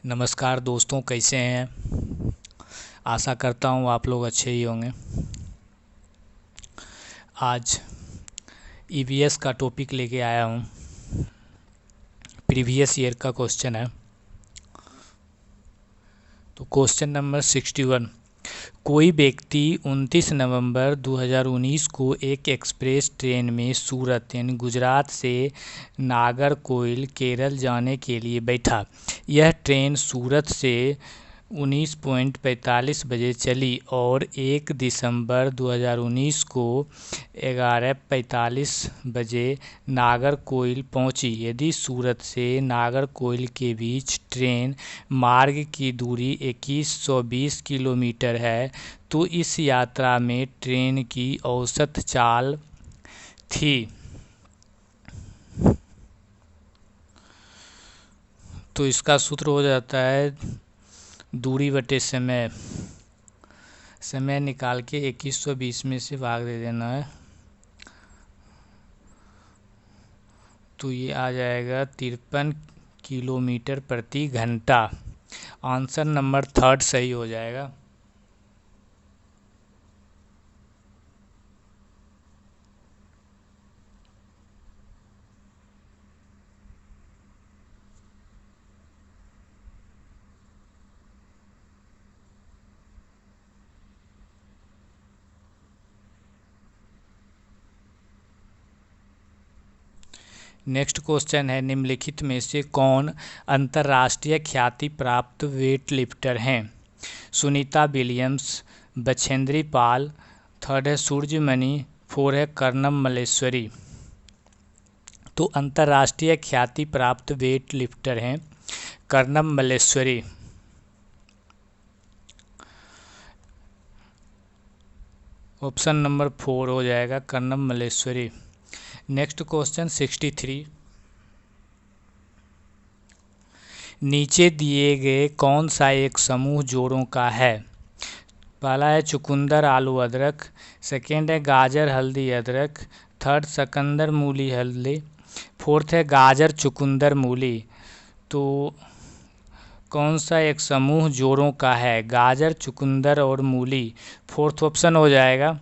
नमस्कार दोस्तों, कैसे हैं। आशा करता हूँ आप लोग अच्छे ही होंगे। आज ईवीएस का टॉपिक लेके आया हूँ। प्रीवियस ईयर का क्वेश्चन है। तो क्वेश्चन नंबर 61। कोई व्यक्ति 29 नवंबर 2019 को एक एक्सप्रेस ट्रेन में सूरत यानी गुजरात से नागरकोइल केरल जाने के लिए बैठा। यह ट्रेन सूरत से 19:45 बजे चली और 1 दिसंबर 2019 को 11:45 बजे नागरकोइल पहुंची। यदि सूरत से नागरकोइल के बीच ट्रेन मार्ग की दूरी 2120 किलोमीटर है तो इस यात्रा में ट्रेन की औसत चाल थी। तो इसका सूत्र हो जाता है दूरी बटे समय। समय निकाल के 2120 में से भाग दे देना है, तो ये आ जाएगा 53 किलोमीटर प्रति घंटा। आंसर नंबर 3 सही हो जाएगा। नेक्स्ट क्वेश्चन है, निम्नलिखित में से कौन अंतर्राष्ट्रीय ख्याति प्राप्त वेट लिफ्टर हैं। सुनीता विलियम्स, बछेंद्री पाल, 3rd है सूर्यमणि, 4 है कर्णम मल्लेश्वरी। तो अंतर्राष्ट्रीय ख्याति प्राप्त वेट लिफ्टर हैं कर्णम मल्लेश्वरी। ऑप्शन नंबर 4 हो जाएगा कर्णम मल्लेश्वरी। Next question 63। नीचे दिए गए कौन सा एक समूह जोड़ों का है। पहला है चुकंदर आलू अदरक, सेकेंड है गाजर हल्दी अदरक, 3rd शकंदर मूली हल्दी, 4th है गाजर चुकंदर मूली। तो कौन सा एक समूह जोड़ों का है, गाजर चुकंदर और मूली। 4th ऑप्शन हो जाएगा।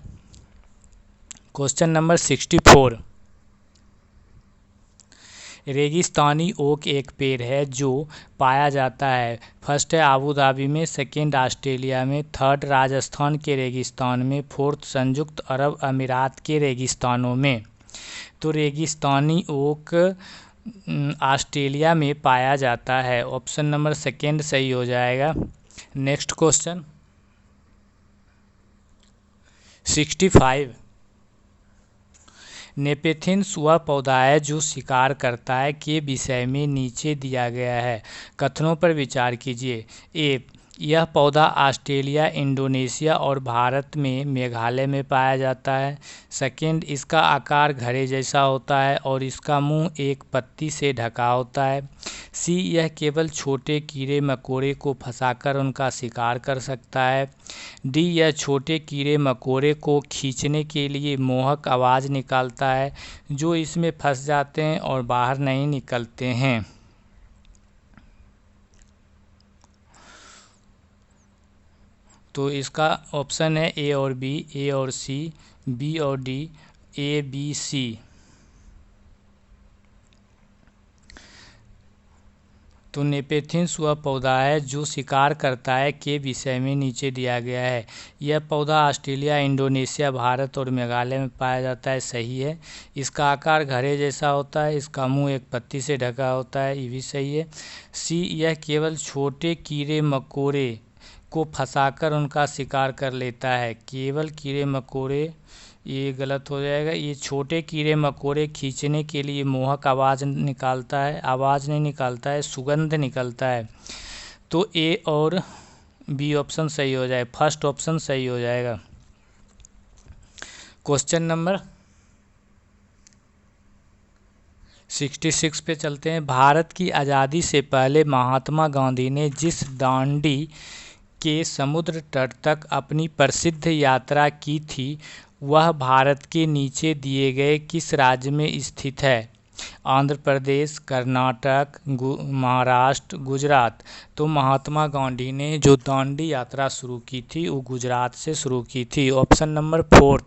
Question number 64। रेगिस्तानी ओक एक पेड़ है जो पाया जाता है। 1st है आबू धाबी में, 2nd ऑस्ट्रेलिया में, 3rd राजस्थान के रेगिस्तान में, 4th संयुक्त अरब अमीरात के रेगिस्तानों में। तो रेगिस्तानी ओक ऑस्ट्रेलिया में पाया जाता है। ऑप्शन नंबर 2 सही हो जाएगा। Next question 65। नेपेथिन्स वह पौधा है जो शिकार करता है के विषय में नीचे दिया गया है। कथनों पर विचार कीजिए। ए, यह पौधा ऑस्ट्रेलिया, इंडोनेशिया और भारत में मेघालय में पाया जाता है। सेकेंड, इसका आकार घड़े जैसा होता है और इसका मुंह एक पत्ती से ढका होता है। सी, यह केवल छोटे कीड़े मकोड़े को फंसाकर उनका शिकार कर सकता है। डी, यह छोटे कीड़े मकोड़े को खींचने के लिए मोहक आवाज़ निकालता है जो इसमें फंस जाते हैं और बाहर नहीं निकलते हैं। तो इसका ऑप्शन है ए और बी, ए और सी, बी और डी, ए बी सी। तो नेपेथिन्स वह पौधा है जो शिकार करता है के विषय में नीचे दिया गया है। यह पौधा ऑस्ट्रेलिया, इंडोनेशिया, भारत और मेघालय में पाया जाता है। सही है। इसका आकार घड़े जैसा होता है, इसका मुंह एक पत्ती से ढका होता है, ये भी सही है। सी, यह केवल छोटे कीड़े मकोड़े को फंसाकर उनका शिकार कर लेता है। केवल कीड़े मकोड़े, ये गलत हो जाएगा। ये छोटे कीड़े मकोड़े खींचने के लिए मोहक आवाज़ निकालता है, आवाज़ नहीं निकालता है, सुगंध निकलता है। तो ए और बी ऑप्शन सही हो जाए, फर्स्ट ऑप्शन सही हो जाएगा। क्वेश्चन नंबर 66 पे चलते हैं। भारत की आज़ादी से पहले महात्मा गांधी ने जिस दांडी के समुद्र तट तक अपनी प्रसिद्ध यात्रा की थी वह भारत के नीचे दिए गए किस राज्य में स्थित है। आंध्र प्रदेश, कर्नाटक, महाराष्ट्र, गुजरात। तो महात्मा गांधी ने जो दांडी यात्रा शुरू की थी वो गुजरात से शुरू की थी। Option number 4।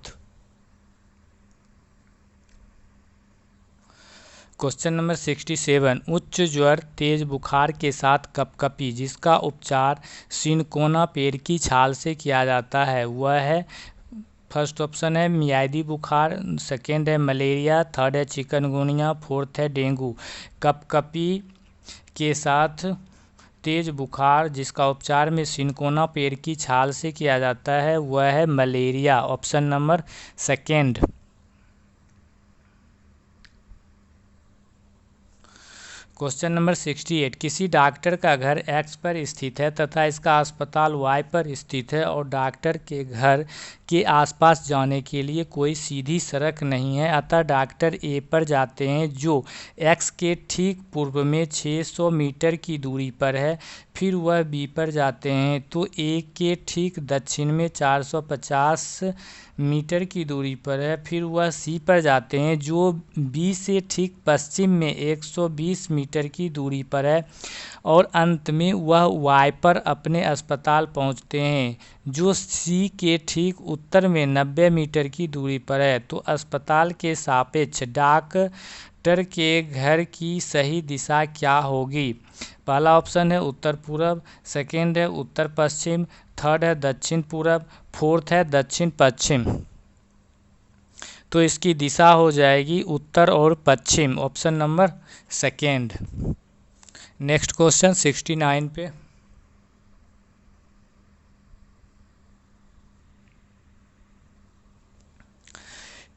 क्वेश्चन नंबर 67, उच्च ज्वर, तेज बुखार के साथ कपकपी जिसका उपचार सिनकोना पेड़ की छाल से किया जाता है वह है। फर्स्ट ऑप्शन है मियादी बुखार, सेकेंड है मलेरिया, थर्ड है चिकनगुनिया, फोर्थ है डेंगू। कपकपी के साथ तेज बुखार जिसका उपचार में सिनकोना पेड़ की छाल से किया जाता है वह है malaria. Option number second. Question number 68, किसी डॉक्टर का घर एक्स पर स्थित है तथा इसका अस्पताल वाई पर स्थित है और डॉक्टर के घर के आसपास जाने के लिए कोई सीधी सड़क नहीं है, अतः डॉक्टर ए पर जाते हैं जो एक्स के ठीक पूर्व में 600 मीटर की दूरी पर है, फिर वह बी पर जाते हैं तो ए के ठीक दक्षिण में 450 मीटर की दूरी पर है, फिर वह सी पर जाते हैं जो बी से ठीक पश्चिम में 120 मीटर की दूरी पर है और अंत में वह वाई पर अपने अस्पताल पहुंचते हैं जो सी के ठीक उत्तर में 90 मीटर की दूरी पर है। तो अस्पताल के सापेक्ष डॉक्टर के घर की सही दिशा क्या होगी? पहला ऑप्शन है उत्तर पूर्व, सेकेंड है उत्तर पश्चिम, थर्ड है दक्षिण पूर्व, फोर्थ है दक्षिण पश्चिम। तो इसकी दिशा हो जाएगी उत्तर और पश्चिम। Option number second. Next question 69 पे।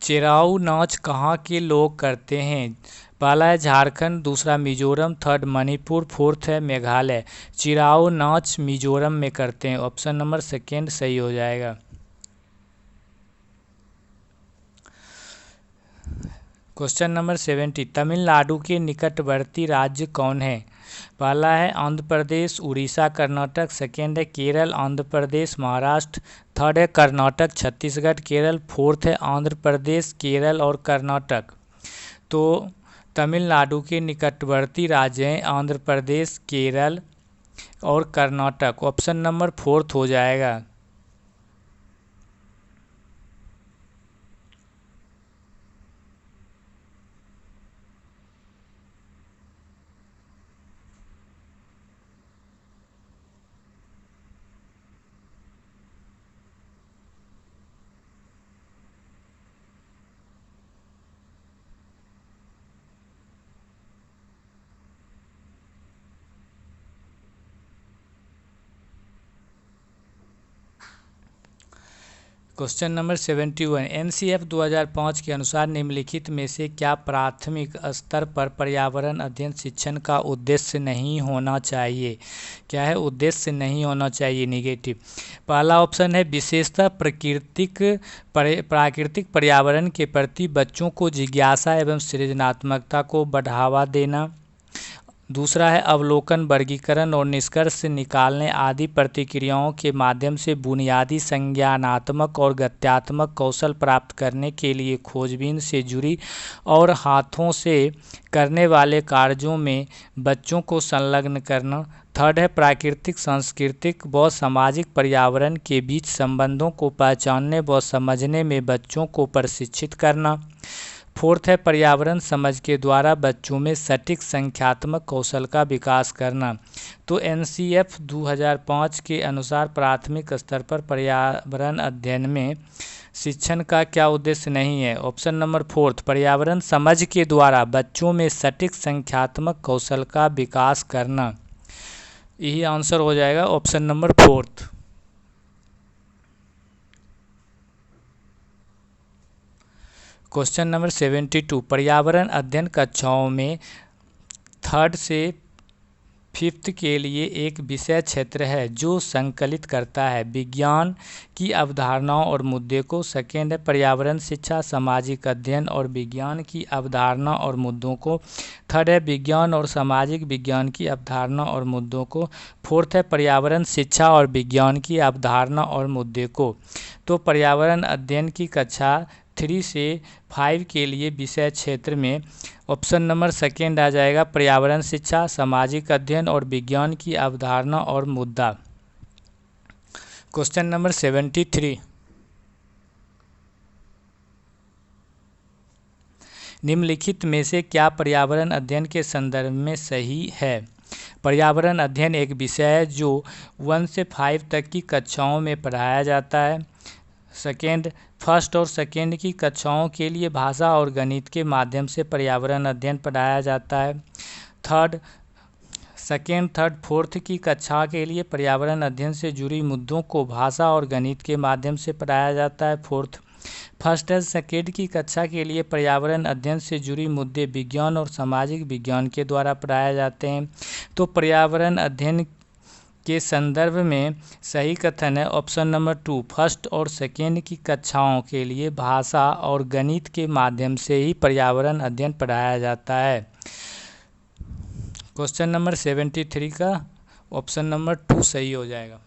चिराऊ नाच कहाँ के लोग करते हैं? पहला है झारखंड, दूसरा मिजोरम, थर्ड मणिपुर, फोर्थ है मेघालय। चिराऊ नाच मिजोरम में करते हैं। ऑप्शन नंबर सेकेंड सही हो जाएगा। क्वेश्चन नंबर 70, तमिलनाडु के निकटवर्ती राज्य कौन है? पहला है आंध्र प्रदेश, उड़ीसा, कर्नाटक, सेकेंड है केरल, आंध्र प्रदेश, महाराष्ट्र, थर्ड है कर्नाटक, छत्तीसगढ़, केरल, फोर्थ है आंध्र प्रदेश, केरल और कर्नाटक। तो तमिलनाडु के निकटवर्ती राज्य हैं आंध्र प्रदेश, केरल और कर्नाटक। ऑप्शन नंबर फोर्थ हो जाएगा। क्वेश्चन नंबर 71, एनसीएफ 2005 के अनुसार निम्नलिखित में से क्या प्राथमिक स्तर पर पर्यावरण अध्ययन शिक्षण का उद्देश्य नहीं होना चाहिए? क्या है उद्देश्य नहीं होना चाहिए? निगेटिव। पहला ऑप्शन है विशेषतः प्राकृतिक पर्यावरण के प्रति बच्चों को जिज्ञासा एवं सृजनात्मकता को बढ़ावा देना। दूसरा है अवलोकन, वर्गीकरण और निष्कर्ष निकालने आदि प्रतिक्रियाओं के माध्यम से बुनियादी संज्ञानात्मक और गत्यात्मक कौशल प्राप्त करने के लिए खोजबीन से जुड़ी और हाथों से करने वाले कार्यों में बच्चों को संलग्न करना। थर्ड है प्राकृतिक, सांस्कृतिक व सामाजिक पर्यावरण के बीच संबंधों को पहचानने व समझने में बच्चों को प्रशिक्षित करना। फोर्थ है पर्यावरण समझ के द्वारा बच्चों में सटीक संख्यात्मक कौशल का विकास करना। तो एनसीएफ 2005 के अनुसार प्राथमिक स्तर पर पर्यावरण अध्ययन में शिक्षण का क्या उद्देश्य नहीं है? ऑप्शन नंबर फोर्थ, पर्यावरण समझ के द्वारा बच्चों में सटीक संख्यात्मक कौशल का विकास करना। यही आंसर हो जाएगा option number fourth. Question number 72, पर्यावरण अध्ययन कक्षाओं में थर्ड से फिफ्थ के लिए एक विषय क्षेत्र है जो संकलित करता है विज्ञान की अवधारणाओं और मुद्दे को। सेकेंड है पर्यावरण शिक्षा, सामाजिक अध्ययन और विज्ञान की अवधारणा और मुद्दों को। थर्ड है विज्ञान और सामाजिक विज्ञान की अवधारणा और मुद्दों को। फोर्थ है पर्यावरण शिक्षा और विज्ञान की अवधारणा और मुद्दे को। तो पर्यावरण अध्ययन की कक्षा 3 से 5 के लिए विषय क्षेत्र में ऑप्शन नंबर सेकेंड आ जाएगा पर्यावरण शिक्षा, सामाजिक अध्ययन और विज्ञान की अवधारणा और मुद्दा। क्वेश्चन नंबर 73, निम्नलिखित में से क्या पर्यावरण अध्ययन के संदर्भ में सही है? पर्यावरण अध्ययन एक विषय है जो 1 से 5 तक की कक्षाओं में पढ़ाया जाता है। सेकेंड, फर्स्ट और सेकेंड की कक्षाओं के लिए भाषा और गणित के माध्यम से पर्यावरण अध्ययन पढ़ाया जाता है। थर्ड, सेकेंड, थर्ड, फोर्थ की कक्षा के लिए पर्यावरण अध्ययन से जुड़ी मुद्दों को भाषा और गणित के माध्यम से पढ़ाया जाता है। फोर्थ, फर्स्ट और सेकेंड की कक्षा के लिए पर्यावरण अध्ययन से जुड़ी मुद्दे विज्ञान और सामाजिक विज्ञान के द्वारा पढ़ाए जाते हैं। तो पर्यावरण अध्ययन के संदर्भ में सही कथन है ऑप्शन नंबर 2, फर्स्ट और सेकेंड की कक्षाओं के लिए भाषा और गणित के माध्यम से ही पर्यावरण अध्ययन पढ़ाया जाता है। क्वेश्चन नंबर 73 का ऑप्शन नंबर 2 सही हो जाएगा।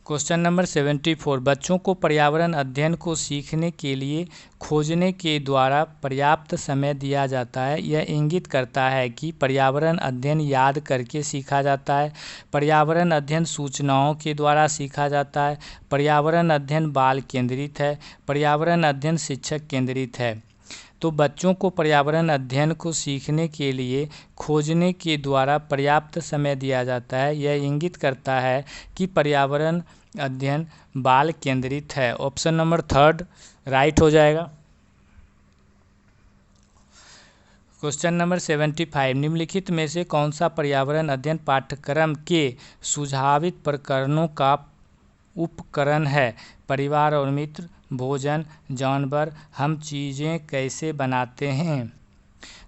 क्वेश्चन नंबर 74, बच्चों को पर्यावरण अध्ययन को सीखने के लिए खोजने के द्वारा पर्याप्त समय दिया जाता है। यह इंगित करता है कि पर्यावरण अध्ययन याद करके सीखा जाता है। पर्यावरण अध्ययन सूचनाओं के द्वारा सीखा जाता है। पर्यावरण अध्ययन बाल केंद्रित है। पर्यावरण अध्ययन शिक्षक केंद्रित है। तो बच्चों को पर्यावरण अध्ययन को सीखने के लिए खोजने के द्वारा पर्याप्त समय दिया जाता है। यह इंगित करता है कि पर्यावरण अध्ययन बाल केंद्रित है। ऑप्शन नंबर 3 राइट हो जाएगा। क्वेश्चन नंबर 75, निम्नलिखित में से कौन सा पर्यावरण अध्ययन पाठ्यक्रम के सुझावित प्रकरणों का उपकरण है? परिवार और मित्र, भोजन, जानवर, हम चीज़ें कैसे बनाते हैं।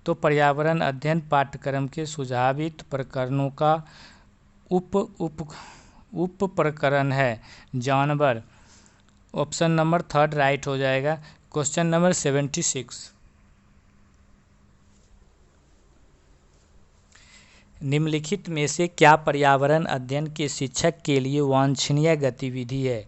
तो पर्यावरण अध्ययन पाठ्यक्रम के सुझावित प्रकरणों का उप प्रकरण है जानवर। ऑप्शन नंबर 3 राइट हो जाएगा। क्वेश्चन नंबर 76, निम्नलिखित में से क्या पर्यावरण अध्ययन के शिक्षक के लिए वांछनीय गतिविधि है?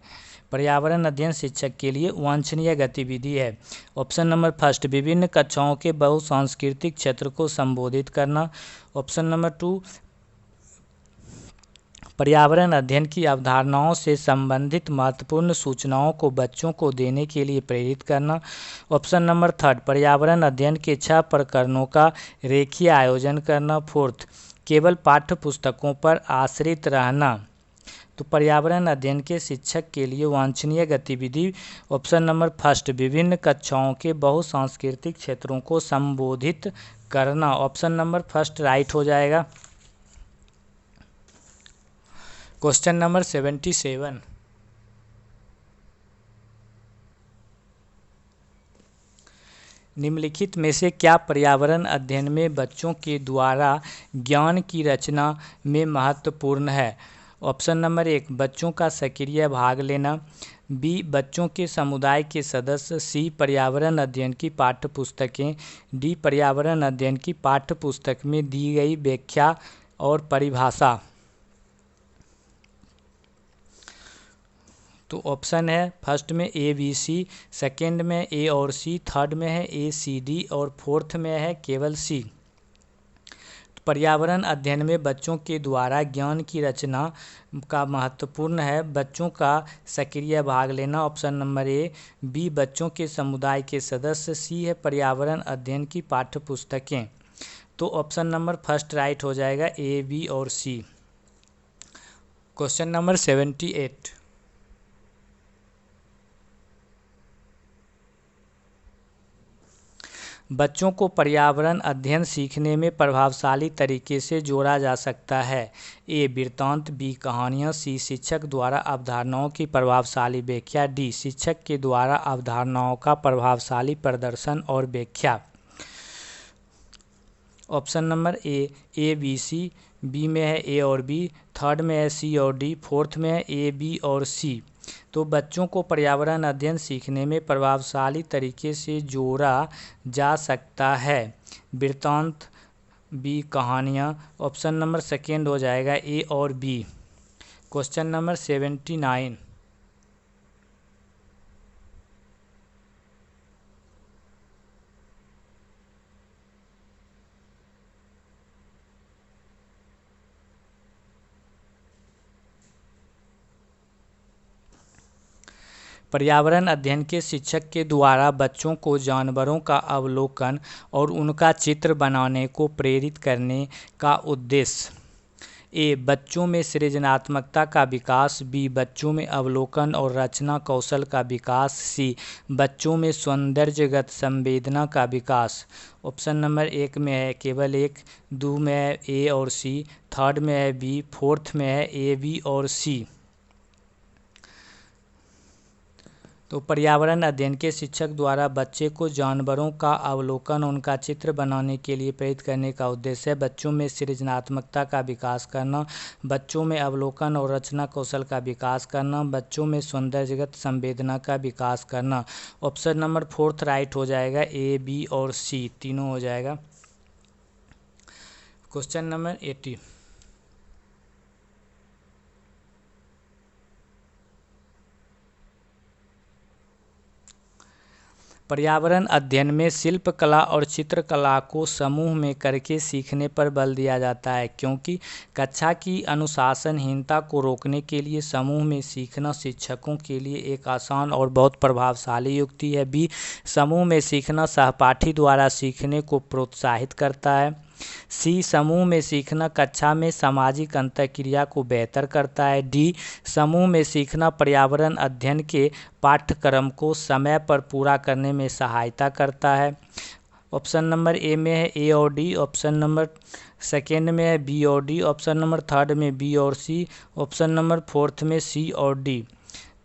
पर्यावरण अध्ययन शिक्षक के लिए वांछनीय गतिविधि है। ऑप्शन नंबर फर्स्ट, विभिन्न कक्षाओं के बहुसांस्कृतिक क्षेत्र को संबोधित करना। ऑप्शन नंबर 2, पर्यावरण अध्ययन की अवधारणाओं से संबंधित महत्वपूर्ण सूचनाओं को बच्चों को देने के लिए प्रेरित करना। ऑप्शन नंबर 3, पर्यावरण अध्ययन के 6 प्रकरणों का रेखीय आयोजन करना। फोर्थ, केवल पाठ्य पुस्तकों पर आश्रित रहना। तो पर्यावरण अध्ययन के शिक्षक के लिए वांछनीय गतिविधि ऑप्शन नंबर फर्स्ट, विभिन्न कक्षाओं के बहुसांस्कृतिक क्षेत्रों को संबोधित करना। ऑप्शन नंबर फर्स्ट राइट हो जाएगा। क्वेश्चन नंबर 77, निम्नलिखित में से क्या पर्यावरण अध्ययन में बच्चों के द्वारा ज्ञान की रचना में महत्वपूर्ण है? ऑप्शन नंबर 1, बच्चों का सक्रिय भाग लेना। बी, बच्चों के समुदाय के सदस्य। सी, पर्यावरण अध्ययन की पाठ्य पुस्तकें। डी, पर्यावरण अध्ययन की पाठ्य पुस्तक में दी गई व्याख्या और परिभाषा। तो ऑप्शन है फर्स्ट में ए बी सी, सेकेंड में ए और सी, थर्ड में है ए सी डी और फोर्थ में है केवल सी। पर्यावरण अध्ययन में बच्चों के द्वारा ज्ञान की रचना का महत्वपूर्ण है बच्चों का सक्रिय भाग लेना। Option number A. बी, बच्चों के समुदाय के सदस्य। सी है पर्यावरण अध्ययन की पाठ्य पुस्तकें। तो ऑप्शन नंबर फर्स्ट राइट हो जाएगा, ए, बी और सी। क्वेश्चन नंबर 78, बच्चों को पर्यावरण अध्ययन सीखने में प्रभावशाली तरीके से जोड़ा जा सकता है। ए, वृत्तांत। बी, कहानियाँ। सी, शिक्षक द्वारा अवधारणाओं की प्रभावशाली व्याख्या। डी, शिक्षक के द्वारा अवधारणाओं का प्रभावशाली प्रदर्शन और व्याख्या। Option number A, B, C. B में है ए और बी, थर्ड में है सी और डी, फोर्थ में है ए, बी और सी। तो बच्चों को पर्यावरण अध्ययन सीखने में प्रभावशाली तरीके से जोड़ा जा सकता है। वृत्तांत, बी, कहानियाँ। ऑप्शन नंबर सेकेंड हो जाएगा ए और बी। क्वेश्चन नंबर 79, पर्यावरण अध्ययन के शिक्षक के द्वारा बच्चों को जानवरों का अवलोकन और उनका चित्र बनाने को प्रेरित करने का उद्देश्य। ए. बच्चों में सृजनात्मकता का विकास। बी. बच्चों में अवलोकन और रचना कौशल का विकास। सी. बच्चों में सौंदर्यगत संवेदना का विकास। ऑप्शन नंबर 1 में है केवल एक, 2 में है ए और सी, थर्ड में है बी, फोर्थ में है ए, बी और सी। तो पर्यावरण अध्ययन के शिक्षक द्वारा बच्चे को जानवरों का अवलोकन, उनका चित्र बनाने के लिए प्रेरित करने का उद्देश्य है बच्चों में सृजनात्मकता का विकास करना, बच्चों में अवलोकन और रचना कौशल का विकास करना, बच्चों में सौंदर्यगत संवेदना का विकास करना। ऑप्शन नंबर 4 राइट हो जाएगा, ए, बी और सी तीनों हो जाएगा। Question number 80। पर्यावरण अध्ययन में शिल्पकला और चित्रकला को समूह में करके सीखने पर बल दिया जाता है, क्योंकि कक्षा की अनुशासनहीनता को रोकने के लिए समूह में सीखना शिक्षकों के लिए एक आसान और बहुत प्रभावशाली युक्ति है। बी. समूह में सीखना सहपाठी द्वारा सीखने को प्रोत्साहित करता है। सी. समूह में सीखना कक्षा में सामाजिक अंतःक्रिया को बेहतर करता है। डी. समूह में सीखना पर्यावरण अध्ययन के पाठ्यक्रम को समय पर पूरा करने में सहायता करता है। ऑप्शन नंबर ए में है ए और डी, ऑप्शन नंबर सेकेंड में है बी और डी, ऑप्शन नंबर थर्ड में बी और सी, ऑप्शन नंबर फोर्थ में सी और डी।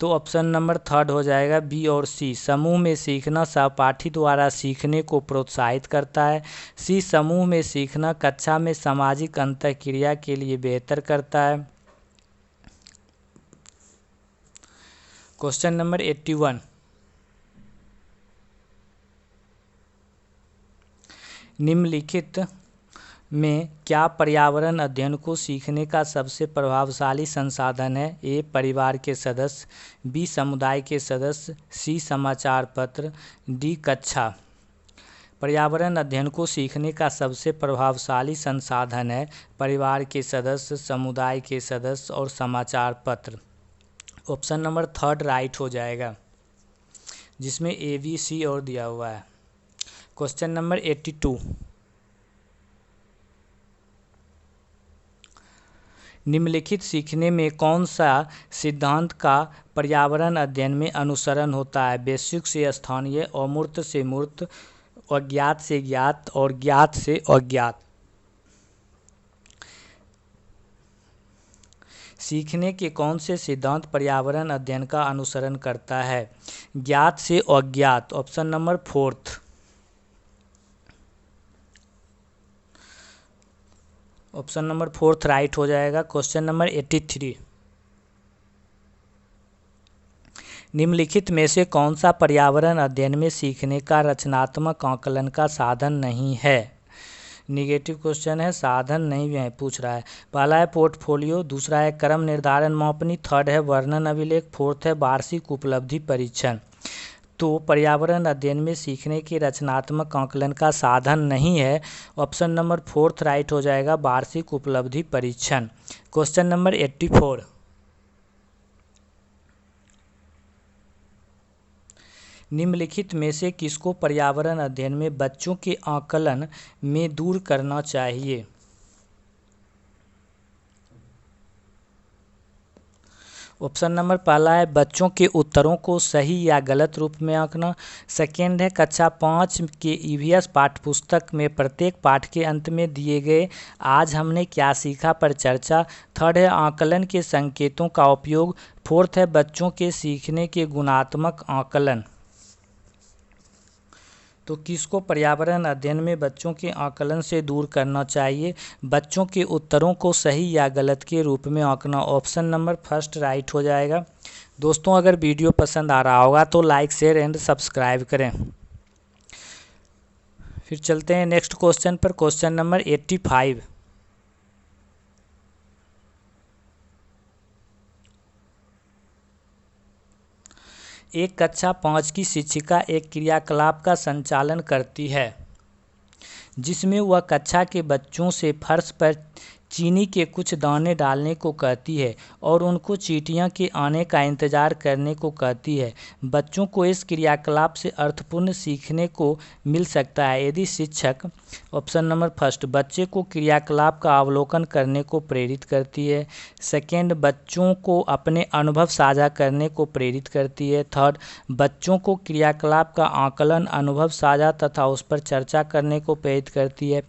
तो ऑप्शन नंबर थर्ड हो जाएगा बी और सी। समूह में सीखना सहपाठी द्वारा सीखने को प्रोत्साहित करता है। सी. समूह में सीखना कक्षा में सामाजिक अंतःक्रिया के लिए बेहतर करता है। Question number 81। निम्नलिखित में क्या पर्यावरण अध्ययन को सीखने का सबसे प्रभावशाली संसाधन है? ए. परिवार के सदस्य, बी. समुदाय के सदस्य, सी. समाचार पत्र, डी. कक्षा। पर्यावरण अध्ययन को सीखने का सबसे प्रभावशाली संसाधन है परिवार के सदस्य, समुदाय के सदस्य और समाचार पत्र। ऑप्शन नंबर थर्ड राइट हो जाएगा, जिसमें ए, बी, सी और दिया हुआ है। Question number 82। निम्नलिखित सीखने में कौन सा सिद्धांत का पर्यावरण अध्ययन में अनुसरण होता है? वैश्विक से स्थानीय, अमूर्त से मूर्त, अज्ञात से ज्ञात और ज्ञात से अज्ञात। सीखने के कौन से सिद्धांत पर्यावरण अध्ययन का अनुसरण करता है? ज्ञात से अज्ञात, option number fourth. Option number fourth right हो जाएगा। Question number 83। निम्नलिखित में से कौन सा पर्यावरण अध्ययन में सीखने का रचनात्मक आकलन का साधन नहीं है? निगेटिव क्वेश्चन है, साधन नहीं है पूछ रहा है। पहला है पोर्टफोलियो, दूसरा है क्रम निर्धारण मापनी, थर्ड है वर्णन अभिलेख, फोर्थ है वार्षिक उपलब्धि परीक्षण। तो पर्यावरण अध्ययन में सीखने के रचनात्मक आकलन का साधन नहीं है। ऑप्शन नंबर फोर्थ राइट हो जाएगा, वार्षिक उपलब्धि परीक्षण। Question number 84। निम्नलिखित में से किसको पर्यावरण अध्ययन में बच्चों के आकलन में दूर करना चाहिए? ऑप्शन नंबर पहला है बच्चों के उत्तरों को सही या गलत रूप में आंकना। सेकेंड है कक्षा 5 के ईवीएस पाठ्यपुस्तक में प्रत्येक पाठ के अंत में दिए गए आज हमने क्या सीखा पर चर्चा। थर्ड है आकलन के संकेतों का उपयोग। फोर्थ है बच्चों के सीखने के गुणात्मक आकलन। तो किसको पर्यावरण अध्ययन में बच्चों के आकलन से दूर करना चाहिए? बच्चों के उत्तरों को सही या गलत के रूप में आंकना। ऑप्शन नंबर फर्स्ट राइट हो जाएगा। दोस्तों अगर वीडियो पसंद आ रहा होगा तो लाइक, शेयर एंड सब्सक्राइब करें। फिर चलते हैं नेक्स्ट क्वेश्चन पर। Question number 85। एक कक्षा 5 की शिक्षिका एक क्रियाकलाप का संचालन करती है जिसमें वह कक्षा के बच्चों से फर्श पर चीनी के कुछ दाने डालने को कहती है और उनको चींटियां के आने का इंतजार करने को कहती है। बच्चों को इस क्रियाकलाप से अर्थपूर्ण सीखने को मिल सकता है यदि शिक्षक, ऑप्शन नंबर फर्स्ट, बच्चे को क्रियाकलाप का अवलोकन करने को प्रेरित करती है। सेकेंड, बच्चों को अपने अनुभव साझा करने को प्रेरित करती है। थर्ड, बच्चों को क्रियाकलाप का आकलन, अनुभव साझा तथा उस पर चर्चा करने को प्रेरित करती है।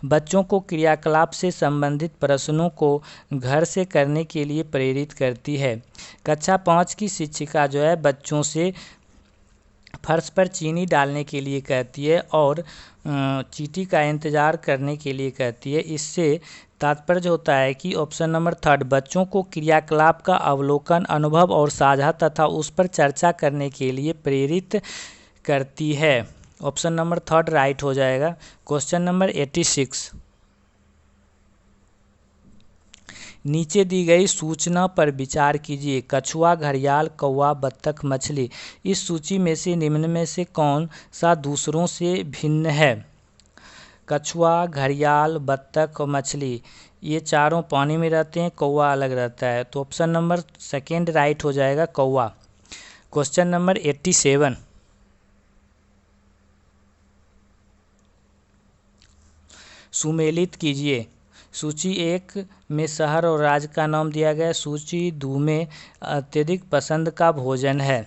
बच्चों को क्रियाकलाप से संबंधित प्रश्नों को घर से करने के लिए प्रेरित करती है। कक्षा 5 की शिक्षिका जो है बच्चों से फर्श पर चीनी डालने के लिए कहती है और चींटी का इंतजार करने के लिए कहती है। इससे तात्पर्य होता है कि ऑप्शन नंबर थर्ड, बच्चों को क्रियाकलाप का अवलोकन, अनुभव और साझा तथा उस पर चर्चा करने के लिए प्रेरित करती है। ऑप्शन नंबर थर्ड राइट हो जाएगा। क्वेश्चन नंबर 86, नीचे दी गई सूचना पर विचार कीजिए। कछुआ, घड़ियाल, कौवा, बत्तख, मछली। इस सूची में से निम्न में से कौन सा दूसरों से भिन्न है? कछुआ, घड़ियाल, बत्तख और मछली ये चारों पानी में रहते हैं, कौवा अलग रहता है, तो ऑप्शन नंबर सेकेंड राइट हो जाएगा, कौवा। क्वेश्चन नंबर 87, सुमेलित कीजिए। सूची 1 में शहर और राज्य का नाम दिया गया है। सूची 2 में अत्यधिक पसंद का भोजन है।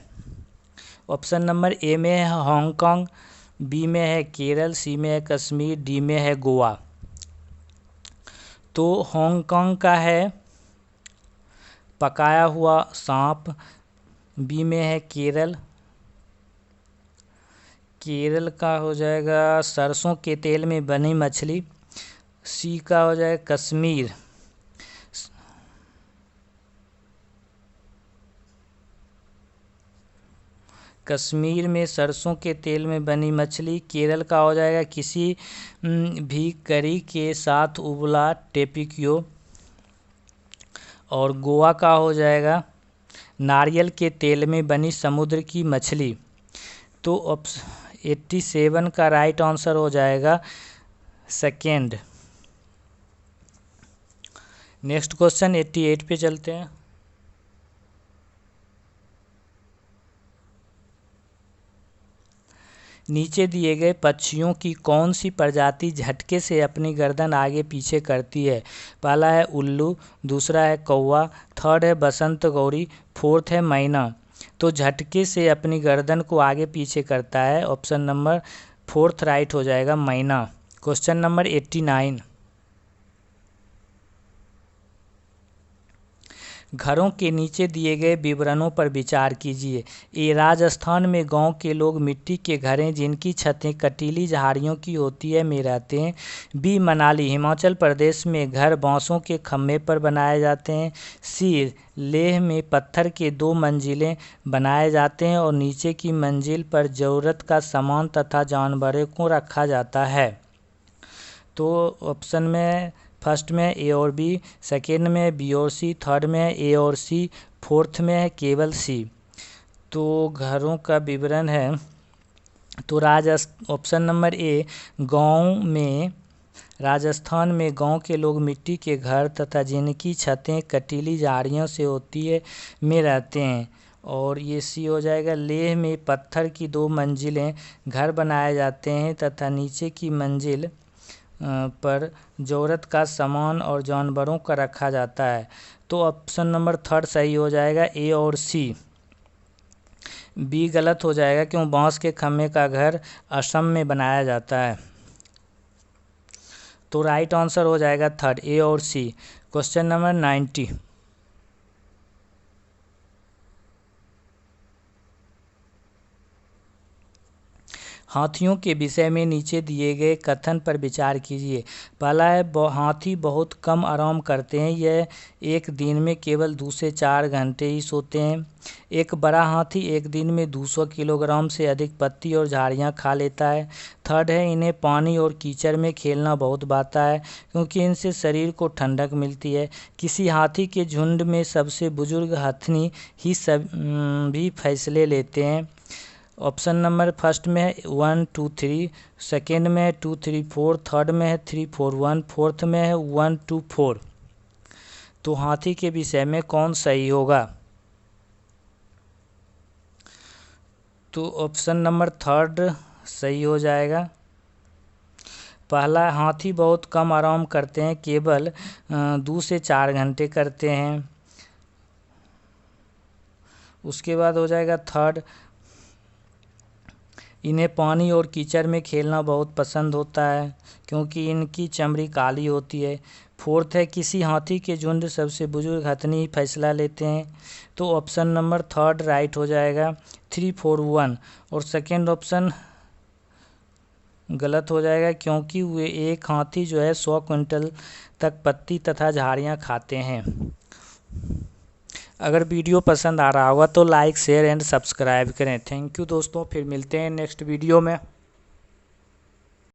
ऑप्शन नंबर ए में है हांगकांग, बी में है केरल, सी में है कश्मीर, डी में है गोवा। तो हांगकांग का है पकाया हुआ सांप, बी में है केरल, केरल का हो जाएगा सरसों के तेल में बनी मछली, सी का हो जाएगा कश्मीर, कश्मीर में सरसों के तेल में बनी मछली। केरल का हो जाएगा किसी भी करी के साथ उबला टेपिक्यो, और गोवा का हो जाएगा नारियल के तेल में बनी समुद्र की मछली। तो 87 का राइट आंसर हो जाएगा सेकेंड। नेक्स्ट क्वेश्चन 88 पे चलते हैं। नीचे दिए गए पक्षियों की कौन सी प्रजाति झटके से अपनी गर्दन आगे पीछे करती है? पहला है उल्लू, दूसरा है कौवा, थर्ड है बसंत गौरी, फोर्थ है मैना। तो झटके से अपनी गर्दन को आगे पीछे करता है, ऑप्शन नंबर फोर्थ राइट हो जाएगा, मैना। क्वेश्चन नंबर 89, घरों के नीचे दिए गए विवरणों पर विचार कीजिए। ए, राजस्थान में गांव के लोग मिट्टी के घरें जिनकी छतें कटीली झाड़ियों की होती है में रहते हैं। बी, मनाली, हिमाचल प्रदेश में घर बांसों के खम्भे पर बनाए जाते हैं। सी, लेह में पत्थर के 2 मंजिलें बनाए जाते हैं और नीचे की मंजिल पर ज़रूरत का सामान तथा जानवरों को रखा जाता है। तो ऑप्शन में फर्स्ट में ए और बी, सेकेंड में बी और सी, थर्ड में है ए और सी, फोर्थ में है केवल सी। तो घरों का विवरण है तो ऑप्शन नंबर ए, गांव में, राजस्थान में गांव के लोग मिट्टी के घर तथा जिनकी छतें कटीली झाड़ियों से होती है में रहते हैं। और ये सी हो जाएगा, लेह में पत्थर की 2 मंजिलें घर बनाए जाते हैं तथा नीचे की मंजिल पर ज़रूरत का सामान और जानवरों का रखा जाता है। तो ऑप्शन नंबर थर्ड सही हो जाएगा, ए और सी। बी गलत हो जाएगा क्यों बांस के खम्भे का घर असम में बनाया जाता है। तो राइट आंसर हो जाएगा थर्ड, ए और सी। क्वेश्चन नंबर 90, हाथियों के विषय में नीचे दिए गए कथन पर विचार कीजिए। पहला है हाथी बहुत कम आराम करते हैं, यह एक दिन में केवल 2 से 4 घंटे ही सोते हैं। एक बड़ा हाथी एक दिन में 200 किलोग्राम से अधिक पत्ती और झाड़ियाँ खा लेता है। थर्ड है इन्हें पानी और कीचड़ में खेलना बहुत भाता है क्योंकि इनसे शरीर को ठंडक मिलती है। किसी हाथी के झुंड में सबसे बुजुर्ग हथनी ही भी फैसले लेते हैं। ऑप्शन नंबर फर्स्ट में है 1 2 3, सेकेंड में है 2 3 4, थर्ड में है 3 4 1, फोर्थ में है 1 2 4। तो हाथी के विषय में कौन सही होगा? तो ऑप्शन नंबर थर्ड सही हो जाएगा। पहला, हाथी बहुत कम आराम करते हैं, केवल 2 से 4 घंटे करते हैं। उसके बाद हो जाएगा थर्ड, इन्हें पानी और कीचड़ में खेलना बहुत पसंद होता है क्योंकि इनकी चमड़ी काली होती है। फोर्थ है, किसी हाथी के झुंड सबसे बुजुर्ग हथनी ही फैसला लेते हैं। तो ऑप्शन नंबर थर्ड राइट हो जाएगा, 3, 4, 1। और सेकेंड ऑप्शन गलत हो जाएगा क्योंकि वे एक हाथी जो है 100 क्विंटल तक पत्ती तथा झाड़ियाँ खाते हैं। अगर वीडियो पसंद आ रहा होगा तो लाइक, शेयर एंड सब्सक्राइब करें। थैंक यू दोस्तों, फिर मिलते हैं नेक्स्ट वीडियो में।